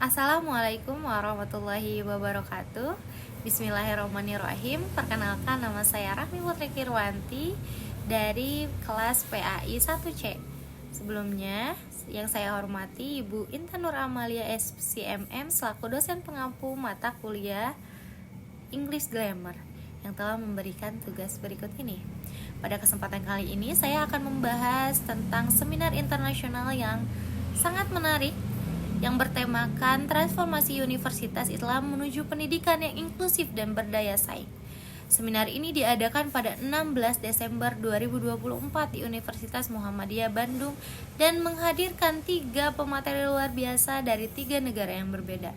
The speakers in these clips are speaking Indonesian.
Assalamualaikum warahmatullahi wabarakatuh. Bismillahirrahmanirrahim. Perkenalkan, nama saya Rahmi Putri Kirwanti dari kelas PAI 1C. Sebelumnya, yang saya hormati Ibu Intan Nur Amalia SCMM selaku dosen pengampu mata kuliah English Grammar yang telah memberikan tugas berikut ini. Pada kesempatan kali ini saya akan membahas tentang seminar internasional yang sangat menarik yang bertemakan transformasi Universitas Islam menuju pendidikan yang inklusif dan berdaya saing. Seminar ini diadakan pada 16 Desember 2024 di Universitas Muhammadiyah Bandung dan menghadirkan 3 pemateri luar biasa dari 3 negara yang berbeda.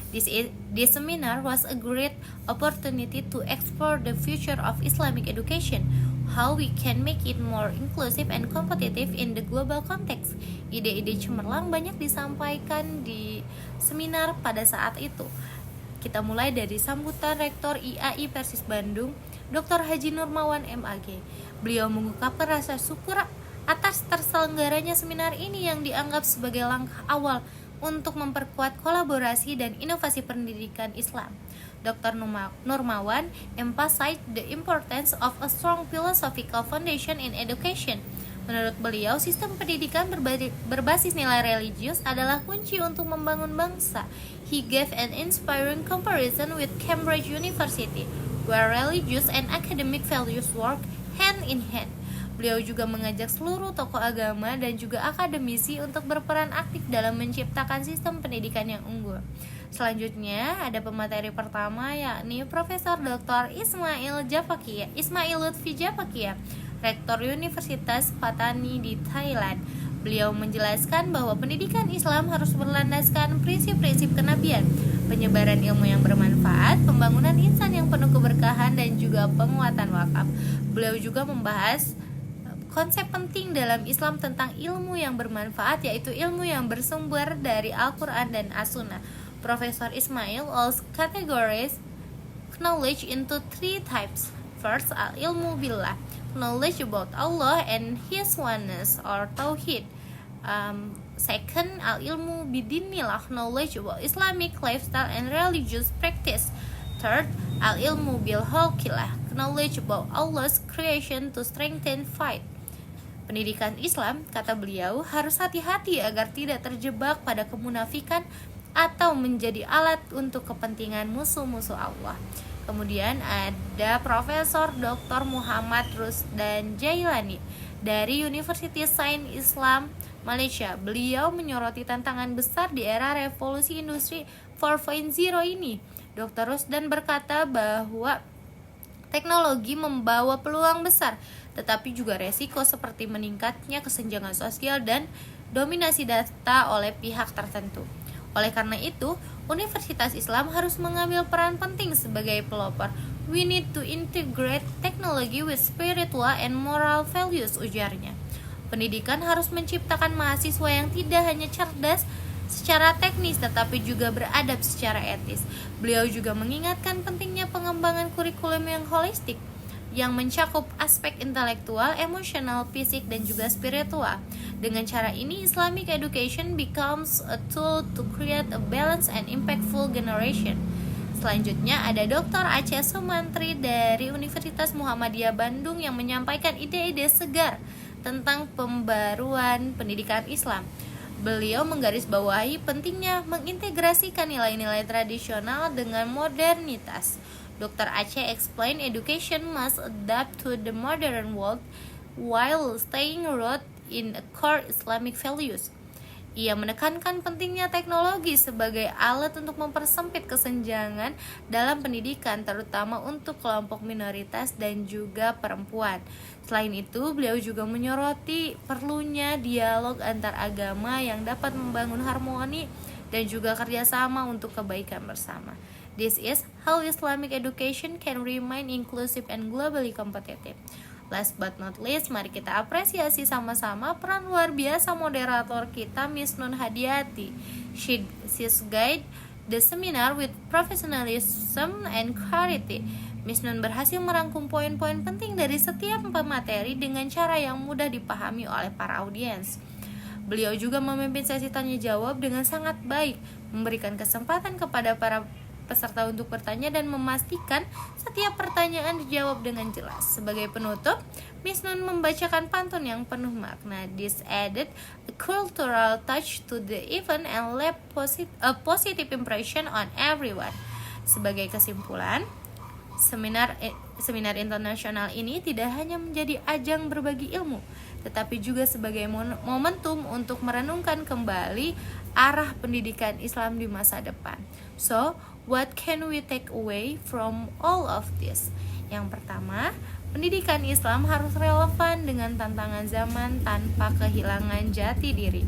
This seminar was a great opportunity to explore the future of Islamic education, how we can make it more inclusive and competitive in the global context. Ide-ide cemerlang banyak disampaikan di seminar pada saat itu. Kita mulai dari sambutan Rektor IAI Persis Bandung, Dr. Haji Nurmawan MAG. Beliau mengungkapkan rasa syukur atas terselenggaranya seminar ini yang dianggap sebagai langkah awal untuk memperkuat kolaborasi dan inovasi pendidikan Islam. Dr. Nurmawan emphasized the importance of a strong philosophical foundation in education. Menurut beliau, sistem pendidikan berbasis nilai religius adalah kunci untuk membangun bangsa. He gave an inspiring comparison with Cambridge University, where religious and academic values work hand in hand. Beliau juga mengajak seluruh tokoh agama dan juga akademisi untuk berperan aktif dalam menciptakan sistem pendidikan yang unggul. Selanjutnya ada pemateri pertama yakni Profesor Dr. Ismail Lutfi Japakia, Rektor Universitas Pattani di Thailand. Beliau menjelaskan bahwa pendidikan Islam harus berlandaskan prinsip-prinsip kenabian, penyebaran ilmu yang bermanfaat, pembangunan insan yang penuh keberkahan, dan juga penguatan wakaf. Beliau juga membahas konsep penting dalam Islam tentang ilmu yang bermanfaat, yaitu ilmu yang bersumber dari Al-Quran dan As-Sunnah. Profesor Ismail also categorized knowledge into 3 types. First, al-ilmu billah, knowledge about Allah and His oneness or tauhid. Second, al-ilmu bidinillah, knowledge about Islamic lifestyle and religious practice. Third, al-ilmu bil khalqillah, knowledge about Allah's creation to strengthen faith. Pendidikan Islam, kata beliau, harus hati-hati agar tidak terjebak pada kemunafikan atau menjadi alat untuk kepentingan musuh-musuh Allah. Kemudian ada Profesor Dr. Muhammad Rusdan Jailani dari University Sains Islam Malaysia. Beliau menyoroti tantangan besar di era revolusi industri 4.0 ini. Dr. Rusdan berkata bahwa teknologi membawa peluang besar, tetapi juga resiko seperti meningkatnya kesenjangan sosial dan dominasi data oleh pihak tertentu. Oleh karena itu, Universitas Islam harus mengambil peran penting sebagai pelopor. We need to integrate technology with spiritual and moral values, ujarnya. Pendidikan harus menciptakan mahasiswa yang tidak hanya cerdas secara teknis tetapi juga beradab secara etis. Beliau juga mengingatkan pentingnya pengembangan kurikulum yang holistik yang mencakup aspek intelektual, emosional, fisik, dan juga spiritual. Dengan cara ini, Islamic education becomes a tool to create a balanced and impactful generation. Selanjutnya ada Dr. Aceh Sumantri dari Universitas Muhammadiyah Bandung yang menyampaikan ide-ide segar tentang pembaruan pendidikan Islam. Beliau menggarisbawahi pentingnya mengintegrasikan nilai-nilai tradisional dengan modernitas. Dr. Aceh explained education must adapt to the modern world while staying rooted in core Islamic values. Ia menekankan pentingnya teknologi sebagai alat untuk mempersempit kesenjangan dalam pendidikan, terutama untuk kelompok minoritas dan juga perempuan. Selain itu, beliau juga menyoroti perlunya dialog antar agama yang dapat membangun harmoni dan juga kerjasama untuk kebaikan bersama. This is how Islamic education can remain inclusive and globally competitive. Last but not least, mari kita apresiasi sama-sama peran luar biasa moderator kita, Miss Nun Hadiati. She's guide the seminar with professionalism and clarity. Miss Nun berhasil merangkum poin-poin penting dari setiap pemateri dengan cara yang mudah dipahami oleh para audiens. Beliau juga memimpin sesi tanya jawab dengan sangat baik, memberikan kesempatan kepada para peserta untuk bertanya dan memastikan setiap pertanyaan dijawab dengan jelas. Sebagai penutup, Miss Nun membacakan pantun yang penuh makna. This added a cultural touch to the event and left a positive impression on everyone. Sebagai kesimpulan, Seminar internasional ini tidak hanya menjadi ajang berbagi ilmu, tetapi juga sebagai momentum untuk merenungkan kembali arah pendidikan Islam di masa depan. So, what can we take away from all of this? Yang pertama, pendidikan Islam harus relevan dengan tantangan zaman tanpa kehilangan jati diri.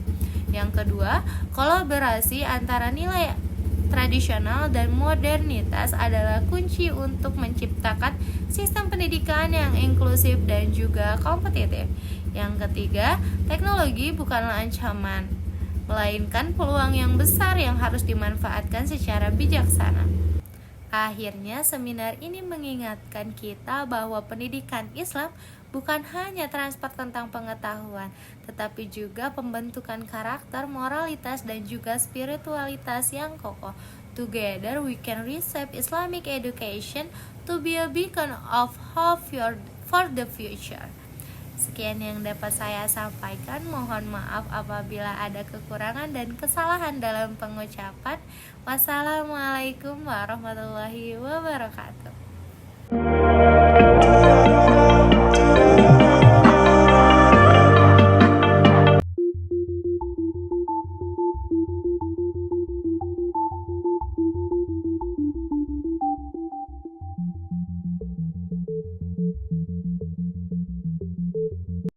Yang kedua, kolaborasi antara nilai tradisional dan modernitas adalah kunci untuk menciptakan sistem pendidikan yang inklusif dan juga kompetitif. Yang ketiga, teknologi bukanlah ancaman, melainkan peluang yang besar yang harus dimanfaatkan secara bijaksana. Akhirnya, seminar ini mengingatkan kita bahwa pendidikan Islam bukan hanya transfer tentang pengetahuan, tetapi juga pembentukan karakter, moralitas, dan juga spiritualitas yang kokoh. Together, we can reshape Islamic education to be a beacon of hope for the future. Sekian yang dapat saya sampaikan. Mohon maaf apabila ada kekurangan dan kesalahan dalam pengucapan. Wassalamualaikum warahmatullahi wabarakatuh.